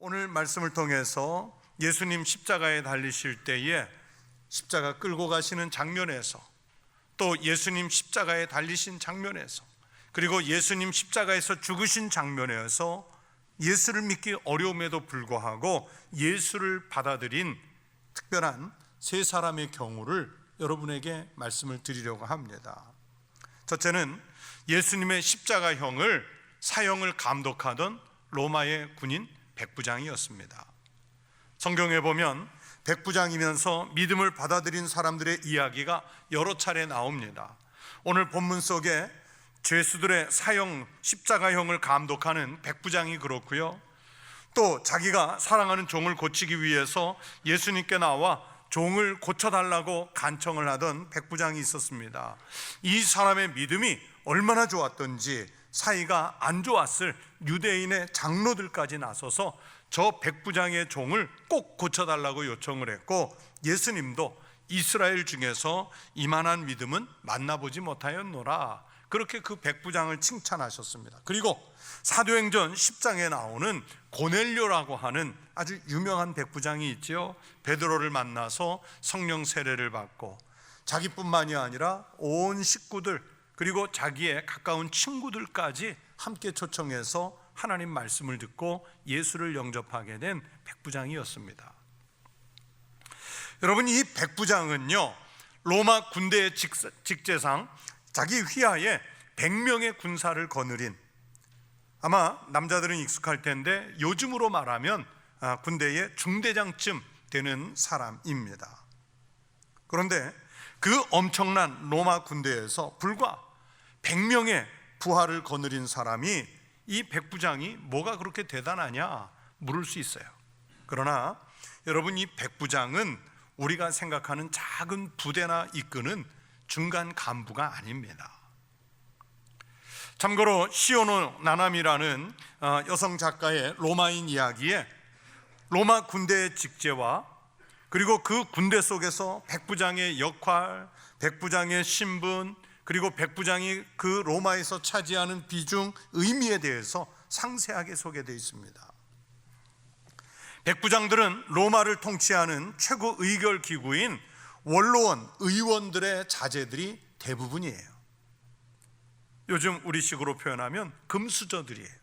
오늘 말씀을 통해서 예수님 십자가에 달리실 때에 십자가 끌고 가시는 장면에서, 또 예수님 십자가에 달리신 장면에서, 그리고 예수님 십자가에서 죽으신 장면에서 예수를 믿기 어려움에도 불구하고 예수를 받아들인 특별한 세 사람의 경우를 여러분에게 말씀을 드리려고 합니다. 첫째는 예수님의 십자가형을 사형을 감독하던 로마의 군인 백부장이었습니다. 성경에 보면 백부장이면서 믿음을 받아들인 사람들의 이야기가 여러 차례 나옵니다. 오늘 본문 속에 죄수들의 사형, 십자가형을 감독하는 백부장이 그렇고요, 또 자기가 사랑하는 종을 고치기 위해서 예수님께 나와 종을 고쳐달라고 간청을 하던 백부장이 있었습니다. 이 사람의 믿음이 얼마나 좋았던지 사이가 안 좋았을 유대인의 장로들까지 나서서 저 백부장의 종을 꼭 고쳐달라고 요청을 했고, 예수님도 이스라엘 중에서 이만한 믿음은 만나보지 못하였노라, 그렇게 그 백부장을 칭찬하셨습니다. 그리고 사도행전 10장에 나오는 고넬료라고 하는 아주 유명한 백부장이 있죠. 베드로를 만나서 성령 세례를 받고 자기뿐만이 아니라 온 식구들, 그리고 자기의 가까운 친구들까지 함께 초청해서 하나님 말씀을 듣고 예수를 영접하게 된 백부장이었습니다. 여러분, 이 백부장은요, 로마 군대의 직제상 자기 휘하에 100명의 군사를 거느린, 아마 남자들은 익숙할 텐데 요즘으로 말하면 군대의 중대장쯤 되는 사람입니다. 그런데 그 엄청난 로마 군대에서 불과 100명의 부하를 거느린 사람이 이 백부장이 뭐가 그렇게 대단하냐 물을 수 있어요. 그러나 여러분, 이 백부장은 우리가 생각하는 작은 부대나 이끄는 중간 간부가 아닙니다. 참고로 시오노 나나미라는 여성 작가의 로마인 이야기에 로마 군대의 직제와 그리고 그 군대 속에서 백부장의 역할, 백부장의 신분, 그리고 백부장이 그 로마에서 차지하는 비중, 의미에 대해서 상세하게 소개되어 있습니다. 백부장들은 로마를 통치하는 최고 의결 기구인 원로원, 의원들의 자제들이 대부분이에요. 요즘 우리식으로 표현하면 금수저들이에요.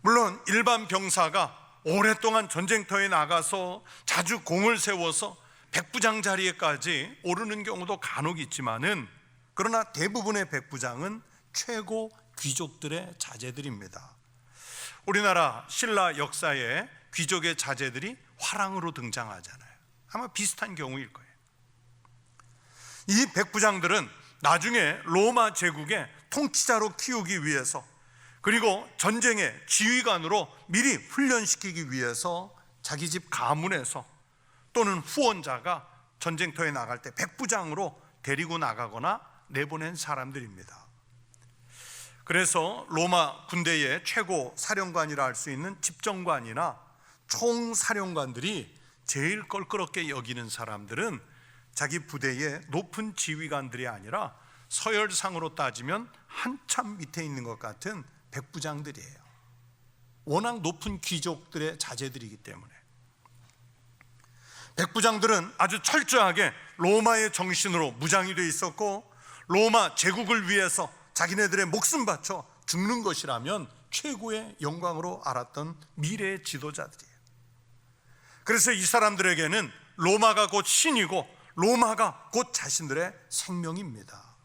물론 일반 병사가 오랫동안 전쟁터에 나가서 자주 공을 세워서 백부장 자리에까지 오르는 경우도 간혹 있지만은, 그러나 대부분의 백부장은 최고 귀족들의 자제들입니다. 우리나라 신라 역사에 귀족의 자제들이 화랑으로 등장하잖아요. 아마 비슷한 경우일 거예요. 이 백부장들은 나중에 로마 제국의 통치자로 키우기 위해서, 그리고 전쟁의 지휘관으로 미리 훈련시키기 위해서 자기 집 가문에서 또는 후원자가 전쟁터에 나갈 때 백부장으로 데리고 나가거나 내보낸 사람들입니다. 그래서 로마 군대의 최고 사령관이라 할 수 있는 집정관이나 총사령관들이 제일 껄끄럽게 여기는 사람들은 자기 부대의 높은 지휘관들이 아니라 서열상으로 따지면 한참 밑에 있는 것 같은 백부장들이에요. 워낙 높은 귀족들의 자제들이기 때문에. 백부장들은 아주 철저하게 로마의 정신으로 무장이 되어 있었고, 로마 제국을 위해서 자기네들의 목숨 바쳐 죽는 것이라면 최고의 영광으로 알았던 미래의 지도자들이에요. 그래서 이 사람들에게는 로마가 곧 신이고 로마가 곧 자신들의 생명입니다.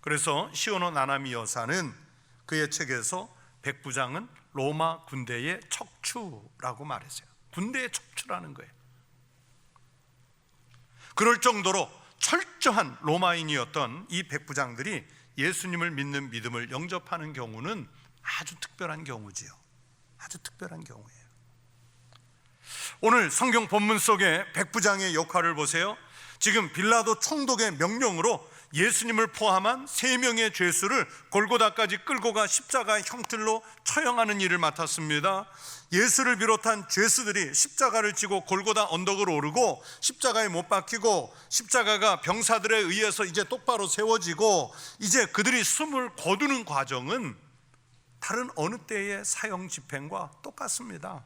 그래서 시오노 나나미 여사는 그의 책에서 백부장은 로마 군대의 척추라고 말했어요. 군대의 척추라는 거예요. 그럴 정도로 철저한 로마인이었던 이 백부장들이 예수님을 믿는 믿음을 영접하는 경우는 아주 특별한 경우지요. 아주 특별한 경우예요. 오늘 성경 본문 속에 백부장의 역할을 보세요. 지금 빌라도 총독의 명령으로 예수님을 포함한 3명의 죄수를 골고다까지 끌고 가 십자가의 형틀로 처형하는 일을 맡았습니다. 예수를 비롯한 죄수들이 십자가를 지고 골고다 언덕을 오르고 십자가에 못 박히고, 십자가가 병사들에 의해서 이제 똑바로 세워지고, 이제 그들이 숨을 거두는 과정은 다른 어느 때의 사형 집행과 똑같습니다.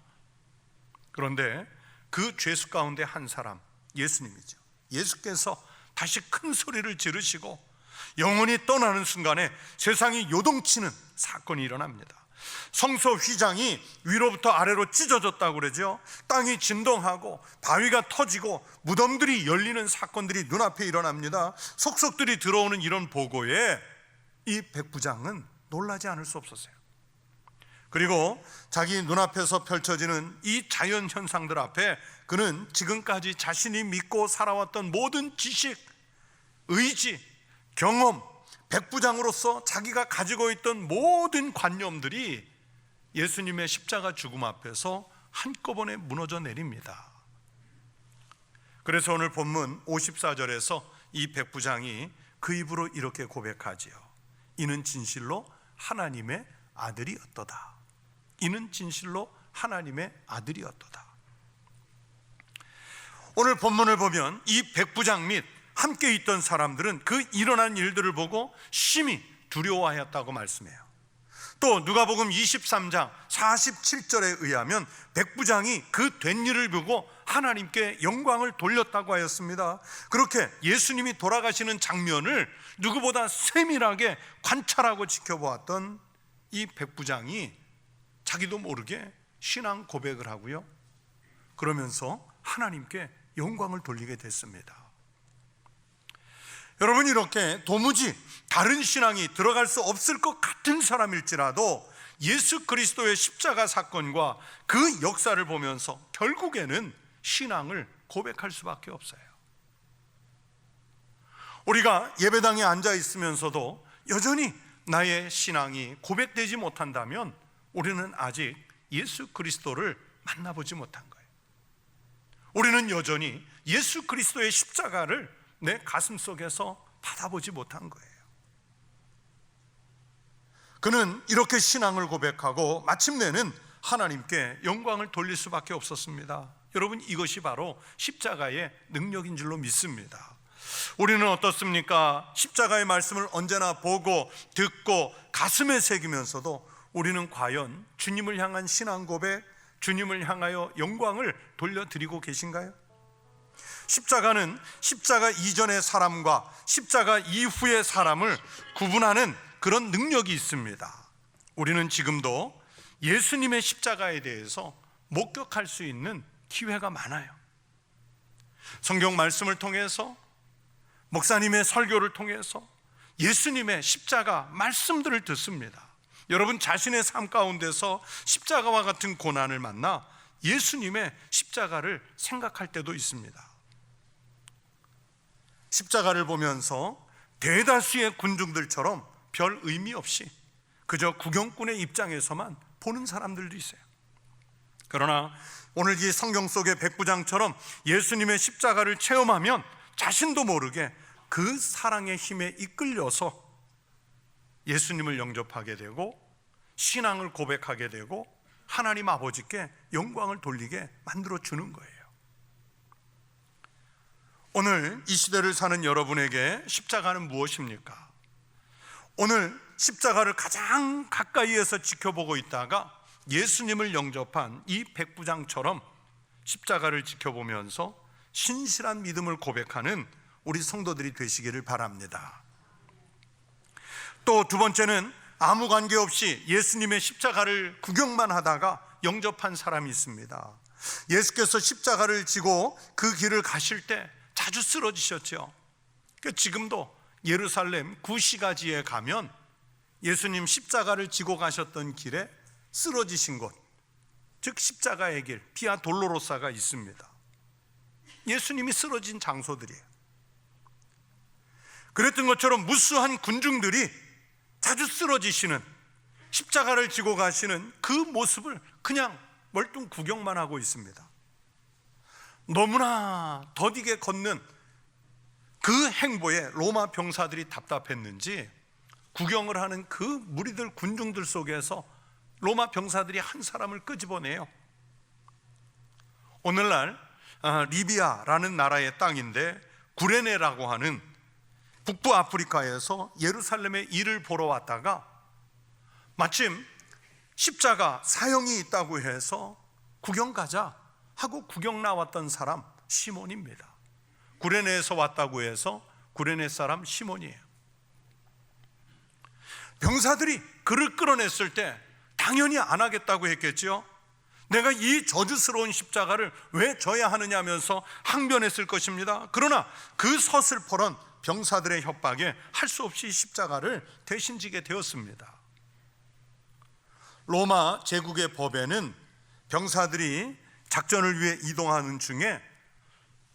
그런데 그 죄수 가운데 한 사람, 예수님이죠. 예수께서 다시 큰 소리를 지르시고 영혼이 떠나는 순간에 세상이 요동치는 사건이 일어납니다. 성소 휘장이 위로부터 아래로 찢어졌다고 그러죠. 땅이 진동하고 바위가 터지고 무덤들이 열리는 사건들이 눈앞에 일어납니다. 속속들이 들어오는 이런 보고에 이 백부장은 놀라지 않을 수 없었어요. 그리고 자기 눈앞에서 펼쳐지는 이 자연 현상들 앞에 그는 지금까지 자신이 믿고 살아왔던 모든 지식, 의지, 경험, 백부장으로서 자기가 가지고 있던 모든 관념들이 예수님의 십자가 죽음 앞에서 한꺼번에 무너져 내립니다. 그래서 오늘 본문 54절에서 이 백부장이 그 입으로 이렇게 고백하지요. 이는 진실로 하나님의 아들이었도다. 이는 진실로 하나님의 아들이었도다. 오늘 본문을 보면 이 백부장 및 함께 있던 사람들은 그 일어난 일들을 보고 심히 두려워하였다고 말씀해요. 또 누가복음 23장 47절에 의하면 백부장이 그 된 일을 보고 하나님께 영광을 돌렸다고 하였습니다. 그렇게 예수님이 돌아가시는 장면을 누구보다 세밀하게 관찰하고 지켜보았던 이 백부장이 자기도 모르게 신앙 고백을 하고요, 그러면서 하나님께 영광을 돌리게 됐습니다. 여러분, 이렇게 도무지 다른 신앙이 들어갈 수 없을 것 같은 사람일지라도 예수 그리스도의 십자가 사건과 그 역사를 보면서 결국에는 신앙을 고백할 수밖에 없어요. 우리가 예배당에 앉아 있으면서도 여전히 나의 신앙이 고백되지 못한다면 우리는 아직 예수 그리스도를 만나보지 못한 거예요. 우리는 여전히 예수 그리스도의 십자가를 내 가슴 속에서 받아보지 못한 거예요. 그는 이렇게 신앙을 고백하고 마침내는 하나님께 영광을 돌릴 수밖에 없었습니다. 여러분, 이것이 바로 십자가의 능력인 줄로 믿습니다. 우리는 어떻습니까? 십자가의 말씀을 언제나 보고 듣고 가슴에 새기면서도 우리는 과연 주님을 향한 신앙 고백, 주님을 향하여 영광을 돌려드리고 계신가요? 십자가는 십자가 이전의 사람과 십자가 이후의 사람을 구분하는 그런 능력이 있습니다. 우리는 지금도 예수님의 십자가에 대해서 목격할 수 있는 기회가 많아요. 성경 말씀을 통해서, 목사님의 설교를 통해서 예수님의 십자가 말씀들을 듣습니다. 여러분 자신의 삶 가운데서 십자가와 같은 고난을 만나 예수님의 십자가를 생각할 때도 있습니다. 십자가를 보면서 대다수의 군중들처럼 별 의미 없이 그저 구경꾼의 입장에서만 보는 사람들도 있어요. 그러나 오늘 이 성경 속의 백부장처럼 예수님의 십자가를 체험하면 자신도 모르게 그 사랑의 힘에 이끌려서 예수님을 영접하게 되고 신앙을 고백하게 되고 하나님 아버지께 영광을 돌리게 만들어 주는 거예요. 오늘 이 시대를 사는 여러분에게 십자가는 무엇입니까? 오늘 십자가를 가장 가까이에서 지켜보고 있다가 예수님을 영접한 이 백부장처럼 십자가를 지켜보면서 신실한 믿음을 고백하는 우리 성도들이 되시기를 바랍니다. 또 두 번째는 아무 관계없이 예수님의 십자가를 구경만 하다가 영접한 사람이 있습니다. 예수께서 십자가를 지고 그 길을 가실 때 자주 쓰러지셨죠. 지금도 예루살렘 구시가지에 가면 예수님 십자가를 지고 가셨던 길에 쓰러지신 곳, 즉 십자가의 길, 비아 돌로로사가 있습니다. 예수님이 쓰러진 장소들이에요. 그랬던 것처럼 무수한 군중들이 자주 쓰러지시는, 십자가를 지고 가시는 그 모습을 그냥 멀뚱 구경만 하고 있습니다. 너무나 더디게 걷는 그 행보에 로마 병사들이 답답했는지 구경을 하는 그 무리들, 군중들 속에서 로마 병사들이 한 사람을 끄집어내요. 오늘날 리비아라는 나라의 땅인데 구레네라고 하는 북부 아프리카에서 예루살렘에 일을 보러 왔다가 마침 십자가 사형이 있다고 해서 구경 가자 하고 구경 나왔던 사람 시몬입니다. 구레네에서 왔다고 해서 구레네 사람 시몬이에요. 병사들이 그를 끌어냈을 때 당연히 안 하겠다고 했겠죠. 내가 이 저주스러운 십자가를 왜 져야 하느냐 하면서 항변했을 것입니다. 그러나 그 서슬퍼런 병사들의 협박에 할 수 없이 십자가를 대신 지게 되었습니다. 로마 제국의 법에는 병사들이 작전을 위해 이동하는 중에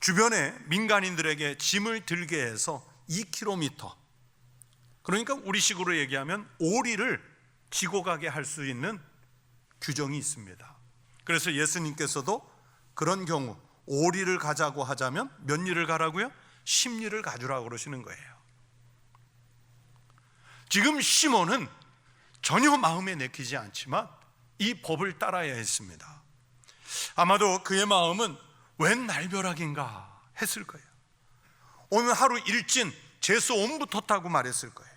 주변에 민간인들에게 짐을 들게 해서 2km, 그러니까 우리식으로 얘기하면 오리를 지고 가게 할 수 있는 규정이 있습니다. 그래서 예수님께서도 그런 경우 오리를 가자고 하자면 몇 리를 가라고요? 10리를 가주라고 그러시는 거예요. 지금 시몬은 전혀 마음에 내키지 않지만 이 법을 따라야 했습니다. 아마도 그의 마음은 웬 날벼락인가 했을 거예요. 오늘 하루 일진 재수 온 붙었다고 말했을 거예요.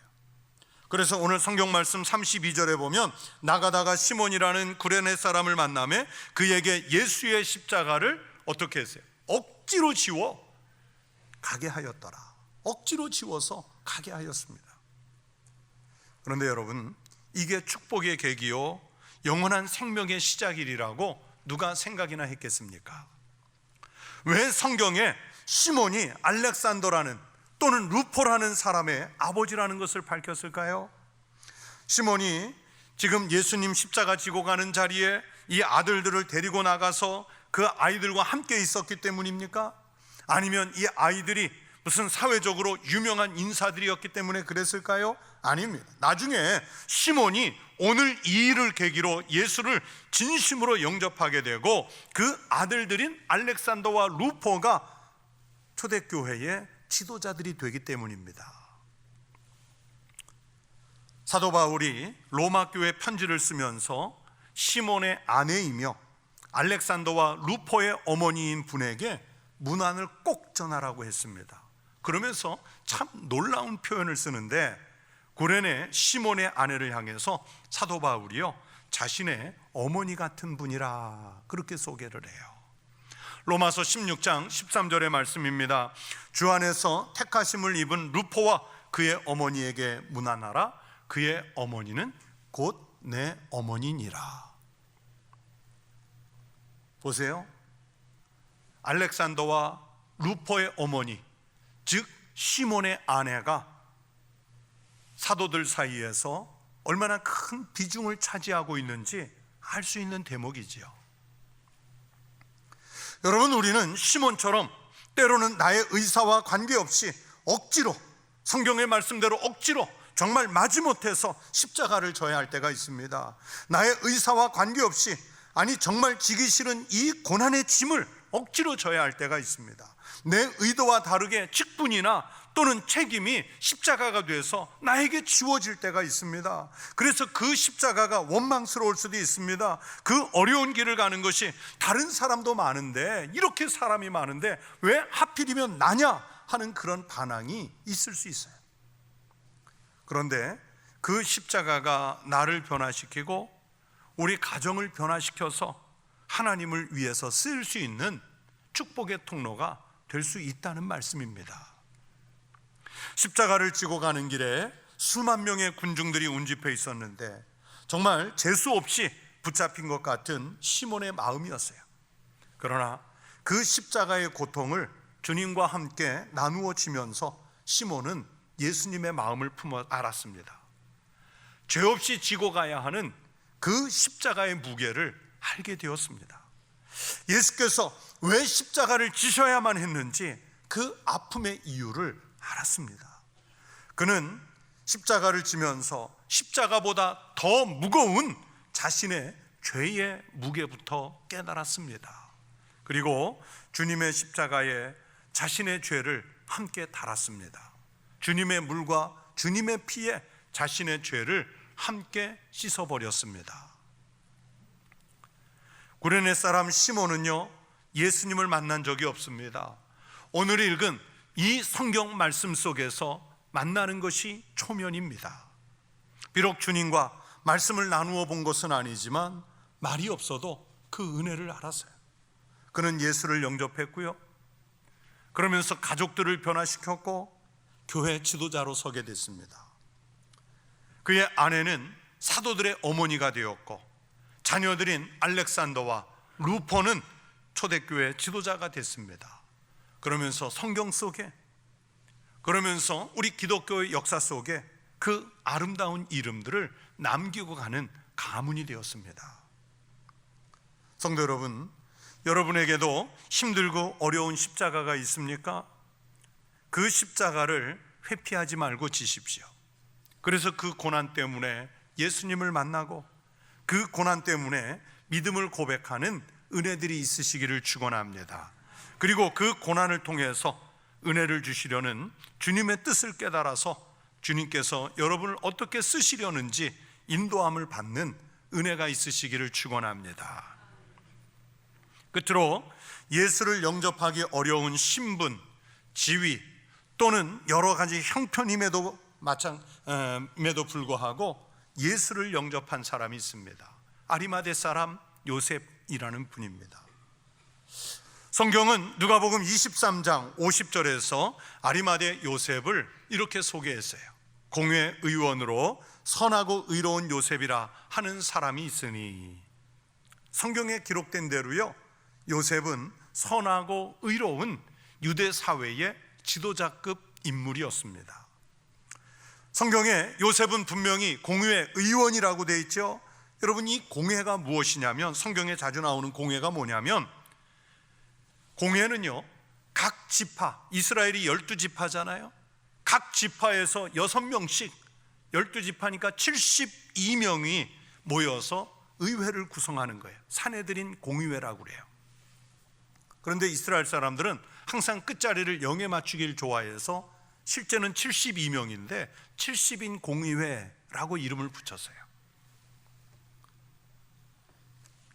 그래서 오늘 성경 말씀 32절에 보면 나가다가 시몬이라는 구레네 사람을 만나매 그에게 예수의 십자가를 어떻게 했어요? 억지로 지워 가게 하였더라. 억지로 지워서 가게 하였습니다. 그런데 여러분, 이게 축복의 계기요 영원한 생명의 시작이라고 누가 생각이나 했겠습니까? 왜 성경에 시몬이 알렉산더라는 또는 루포라는 사람의 아버지라는 것을 밝혔을까요? 시몬이 지금 예수님 십자가 지고 가는 자리에 이 아들들을 데리고 나가서 그 아이들과 함께 있었기 때문입니까? 아니면 이 아이들이 무슨 사회적으로 유명한 인사들이었기 때문에 그랬을까요? 아닙니다. 나중에 시몬이 오늘 이 일을 계기로 예수를 진심으로 영접하게 되고 그 아들들인 알렉산더와 루포가 초대교회의 지도자들이 되기 때문입니다. 사도 바울이 로마 교회 편지를 쓰면서 시몬의 아내이며 알렉산더와 루포의 어머니인 분에게 문안을 꼭 전하라고 했습니다. 그러면서 참 놀라운 표현을 쓰는데 구레네 시몬의 아내를 향해서 사도 바울이요 자신의 어머니 같은 분이라 그렇게 소개를 해요. 로마서 16장 13절의 말씀입니다. 주 안에서 택하심을 입은 루포와 그의 어머니에게 문안하라. 그의 어머니는 곧 내 어머니니라. 보세요. 알렉산더와 루포의 어머니, 즉 시몬의 아내가 사도들 사이에서 얼마나 큰 비중을 차지하고 있는지 알 수 있는 대목이지요. 여러분, 우리는 시몬처럼 때로는 나의 의사와 관계없이 억지로, 성경의 말씀대로 억지로 정말 마지못해서 십자가를 져야 할 때가 있습니다. 나의 의사와 관계없이, 아니 정말 지기 싫은 이 고난의 짐을 억지로 져야 할 때가 있습니다. 내 의도와 다르게 직분이나 또는 책임이 십자가가 돼서 나에게 지워질 때가 있습니다. 그래서 그 십자가가 원망스러울 수도 있습니다. 그 어려운 길을 가는 것이 다른 사람도 많은데, 이렇게 사람이 많은데 왜 하필이면 나냐 하는 그런 반항이 있을 수 있어요. 그런데 그 십자가가 나를 변화시키고 우리 가정을 변화시켜서 하나님을 위해서 쓰일 수 있는 축복의 통로가 될 수 있다는 말씀입니다. 십자가를 지고 가는 길에 수만 명의 군중들이 운집해 있었는데 정말 재수 없이 붙잡힌 것 같은 시몬의 마음이었어요. 그러나 그 십자가의 고통을 주님과 함께 나누어 지면서 시몬은 예수님의 마음을 품어 알았습니다. 죄 없이 지고 가야 하는 그 십자가의 무게를 알게 되었습니다. 예수께서 왜 십자가를 지셔야만 했는지 그 아픔의 이유를 알았습니다. 그는 십자가를 지면서 십자가보다 더 무거운 자신의 죄의 무게부터 깨달았습니다. 그리고 주님의 십자가에 자신의 죄를 함께 달았습니다. 주님의 물과 주님의 피에 자신의 죄를 함께 씻어버렸습니다. 구레네 사람 시몬은요 예수님을 만난 적이 없습니다. 오늘 읽은 이 성경 말씀 속에서 만나는 것이 초면입니다. 비록 주님과 말씀을 나누어 본 것은 아니지만 말이 없어도 그 은혜를 알았어요. 그는 예수를 영접했고요, 그러면서 가족들을 변화시켰고 교회 지도자로 서게 됐습니다. 그의 아내는 사도들의 어머니가 되었고 자녀들인 알렉산더와 루포는 초대교회 지도자가 됐습니다. 그러면서 성경 속에, 그러면서 우리 기독교의 역사 속에 그 아름다운 이름들을 남기고 가는 가문이 되었습니다. 성도 여러분, 여러분에게도 힘들고 어려운 십자가가 있습니까? 그 십자가를 회피하지 말고 지십시오. 그래서 그 고난 때문에 예수님을 만나고 그 고난 때문에 믿음을 고백하는 은혜들이 있으시기를 축원합니다. 그리고 그 고난을 통해서 은혜를 주시려는 주님의 뜻을 깨달아서 주님께서 여러분을 어떻게 쓰시려는지 인도함을 받는 은혜가 있으시기를 축원합니다. 끝으로 예수를 영접하기 어려운 신분, 지위 또는 여러 가지 형편임에도 불구하고 예수를 영접한 사람이 있습니다. 아리마대 사람 요셉이라는 분입니다. 성경은 누가복음 23장 50절에서 아리마대 요셉을 이렇게 소개했어요. 공회 의원으로 선하고 의로운 요셉이라 하는 사람이 있으니. 성경에 기록된 대로요, 요셉은 선하고 의로운 유대 사회의 지도자급 인물이었습니다. 성경에 요셉은 분명히 공회 의원이라고 되어 있죠. 여러분, 이 공회가 무엇이냐면, 성경에 자주 나오는 공회가 뭐냐면, 공회는요, 각 지파, 이스라엘이 12지파잖아요. 각 지파에서 6명씩, 12지파니까 72명이 모여서 의회를 구성하는 거예요. 사내들인 공의회라고 그래요. 그런데 이스라엘 사람들은 항상 끝자리를 0에 맞추기를 좋아해서 실제는 72명인데 70인 공의회라고 이름을 붙였어요.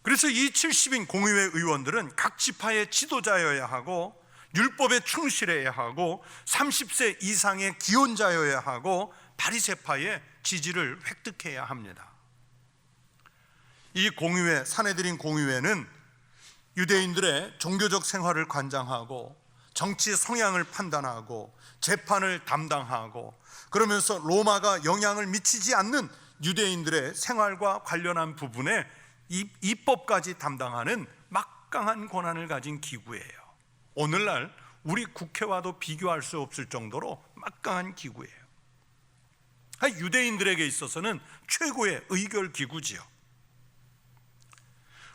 그래서 이 70인 공의회 의원들은 각 지파의 지도자여야 하고 율법에 충실해야 하고 30세 이상의 기혼자여야 하고 바리새파의 지지를 획득해야 합니다. 이 공의회, 사내들인 공의회는 유대인들의 종교적 생활을 관장하고 정치 성향을 판단하고 재판을 담당하고, 그러면서 로마가 영향을 미치지 않는 유대인들의 생활과 관련한 부분에 입법까지 담당하는 막강한 권한을 가진 기구예요. 오늘날 우리 국회와도 비교할 수 없을 정도로 막강한 기구예요. 유대인들에게 있어서는 최고의 의결 기구지요.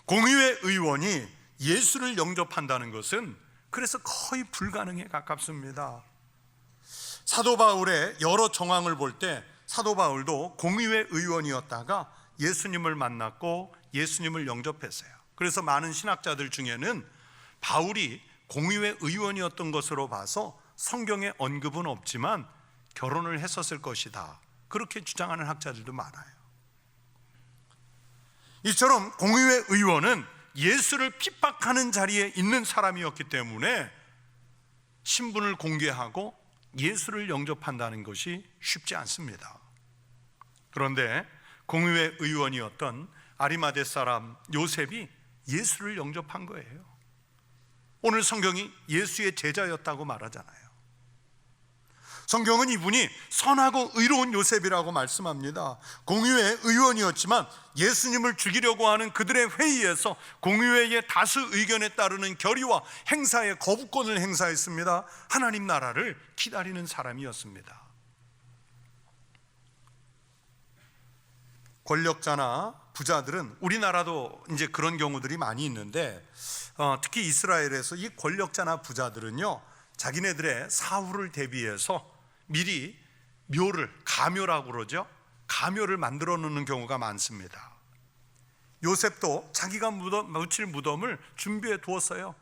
공의회 의원이 예수를 영접한다는 것은 그래서 거의 불가능에 가깝습니다. 사도 바울의 여러 정황을 볼 때 사도 바울도 공의회 의원이었다가 예수님을 만났고 예수님을 영접했어요. 그래서 많은 신학자들 중에는 바울이 공의회 의원이었던 것으로 봐서 성경에 언급은 없지만 결혼을 했었을 것이다, 그렇게 주장하는 학자들도 많아요. 이처럼 공의회 의원은 예수를 핍박하는 자리에 있는 사람이었기 때문에 신분을 공개하고 예수를 영접한다는 것이 쉽지 않습니다. 그런데 공의회 의원이었던 아리마대 사람 요셉이 예수를 영접한 거예요. 오늘 성경이 예수의 제자였다고 말하잖아요. 성경은 이분이 선하고 의로운 요셉이라고 말씀합니다. 공의회 의원이었지만 예수님을 죽이려고 하는 그들의 회의에서 공의회의 다수 의견에 따르는 결의와 행사의 거부권을 행사했습니다. 하나님 나라를 기다리는 사람이었습니다. 권력자나 부자들은, 우리나라도 이제 그런 경우들이 많이 있는데 특히 이스라엘에서 이 권력자나 부자들은요, 자기네들의 사후를 대비해서 미리 묘를, 가묘라고 그러죠, 가묘를 만들어 놓는 경우가 많습니다. 요셉도 자기가 묻힐 무덤을 준비해 두었어요.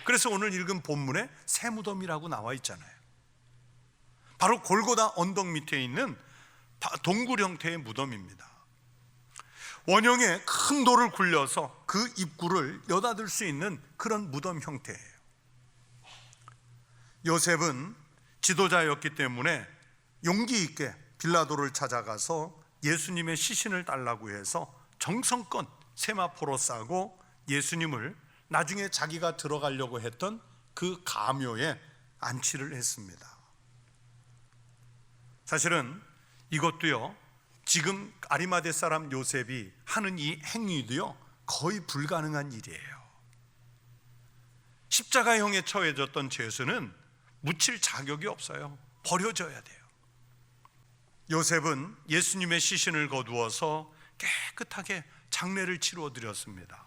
그래서 오늘 읽은 본문에 새 무덤이라고 나와 있잖아요. 바로 골고다 언덕 밑에 있는 동굴 형태의 무덤입니다. 원형에 큰 돌을 굴려서 그 입구를 여닫을 수 있는 그런 무덤 형태예요. 요셉은 지도자였기 때문에 용기 있게 빌라도를 찾아가서 예수님의 시신을 달라고 해서 정성껏 세마포로 싸고 예수님을 나중에 자기가 들어가려고 했던 그 가묘에 안치를 했습니다. 사실은 이것도요, 지금 아리마대 사람 요셉이 하는 이 행위도요, 거의 불가능한 일이에요. 십자가형에 처해졌던 죄수는 묻힐 자격이 없어요. 버려져야 돼요. 요셉은 예수님의 시신을 거두어서 깨끗하게 장례를 치루어 드렸습니다.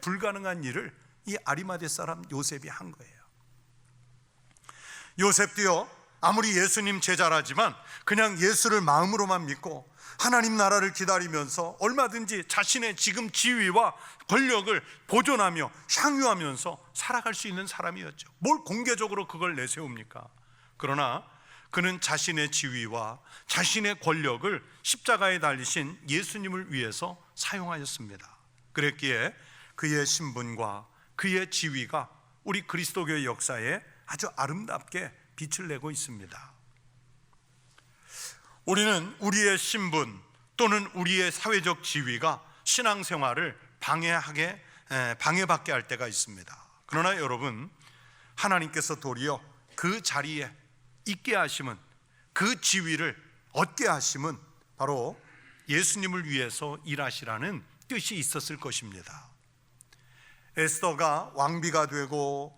불가능한 일을 이 아리마대 사람 요셉이 한 거예요. 요셉도요, 아무리 예수님 제자라지만 그냥 예수를 마음으로만 믿고 하나님 나라를 기다리면서 얼마든지 자신의 지금 지위와 권력을 보존하며 향유하면서 살아갈 수 있는 사람이었죠. 뭘 공개적으로 그걸 내세웁니까? 그러나 그는 자신의 지위와 자신의 권력을 십자가에 달리신 예수님을 위해서 사용하였습니다. 그랬기에 그의 신분과 그의 지위가 우리 그리스도교의 역사에 아주 아름답게 빛을 내고 있습니다. 우리는 우리의 신분 또는 우리의 사회적 지위가 신앙생활을 방해받게 할 때가 있습니다. 그러나 여러분, 하나님께서 도리어 그 자리에 있게 하심은, 그 지위를 얻게 하심은 바로 예수님을 위해서 일하시라는 뜻이 있었을 것입니다. 에스더가 왕비가 되고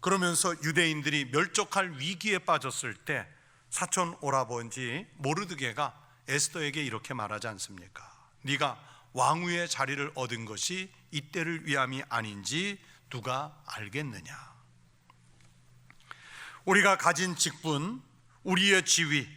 그러면서 유대인들이 멸족할 위기에 빠졌을 때 사촌 오라버니 모르드게가 에스더에게 이렇게 말하지 않습니까? 네가 왕위의 자리를 얻은 것이 이때를 위함이 아닌지 누가 알겠느냐? 우리가 가진 직분, 우리의 지위,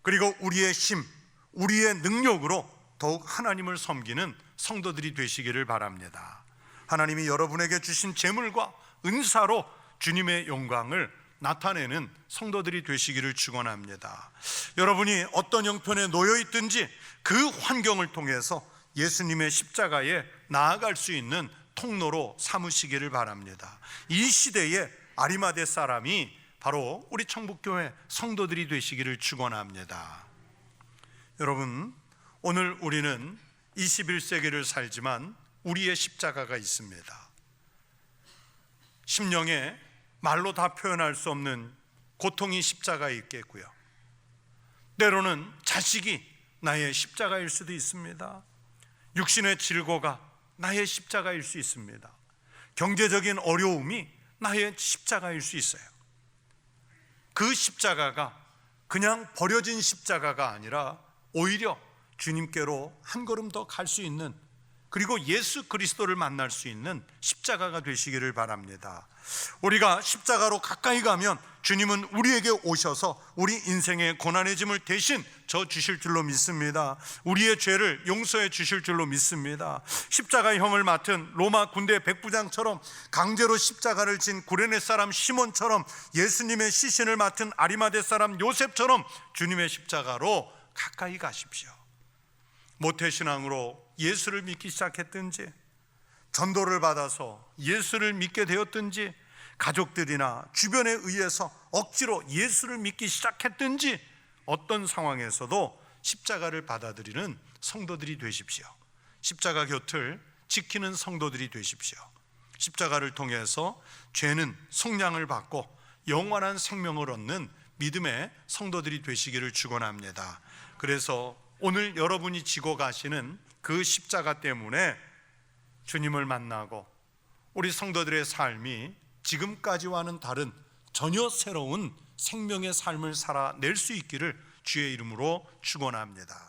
그리고 우리의 힘, 우리의 능력으로 더욱 하나님을 섬기는 성도들이 되시기를 바랍니다. 하나님이 여러분에게 주신 재물과 은사로 주님의 영광을 나타내는 성도들이 되시기를 축원합니다. 여러분이 어떤 형편에 놓여 있든지 그 환경을 통해서 예수님의 십자가에 나아갈 수 있는 통로로 삼으시기를 바랍니다. 이 시대에 아리마대 사람이 바로 우리 청북교회 성도들이 되시기를 축원합니다. 여러분, 오늘 우리는 21세기를 살지만 우리의 십자가가 있습니다. 심령에 말로 다 표현할 수 없는 고통이 십자가에 있겠고요, 때로는 자식이 나의 십자가일 수도 있습니다. 육신의 질고가 나의 십자가일 수 있습니다. 경제적인 어려움이 나의 십자가일 수 있어요. 그 십자가가 그냥 버려진 십자가가 아니라 오히려 주님께로 한 걸음 더 갈 수 있는, 그리고 예수 그리스도를 만날 수 있는 십자가가 되시기를 바랍니다. 우리가 십자가로 가까이 가면 주님은 우리에게 오셔서 우리 인생의 고난의 짐을 대신 져 주실 줄로 믿습니다. 우리의 죄를 용서해 주실 줄로 믿습니다. 십자가의 형을 맡은 로마 군대 백부장처럼, 강제로 십자가를 진 구레네 사람 시몬처럼, 예수님의 시신을 맡은 아리마대 사람 요셉처럼 주님의 십자가로 가까이 가십시오. 모태신앙으로 예수를 믿기 시작했든지, 전도를 받아서 예수를 믿게 되었든지, 가족들이나 주변에 의해서 억지로 예수를 믿기 시작했든지, 어떤 상황에서도 십자가를 받아들이는 성도들이 되십시오. 십자가 곁을 지키는 성도들이 되십시오. 십자가를 통해서 죄는 속량을 받고 영원한 생명을 얻는 믿음의 성도들이 되시기를 축원합니다. 그래서 오늘 여러분이 지고 가시는 그 십자가 때문에 주님을 만나고 우리 성도들의 삶이 지금까지와는 다른 전혀 새로운 생명의 삶을 살아낼 수 있기를 주의 이름으로 축원합니다.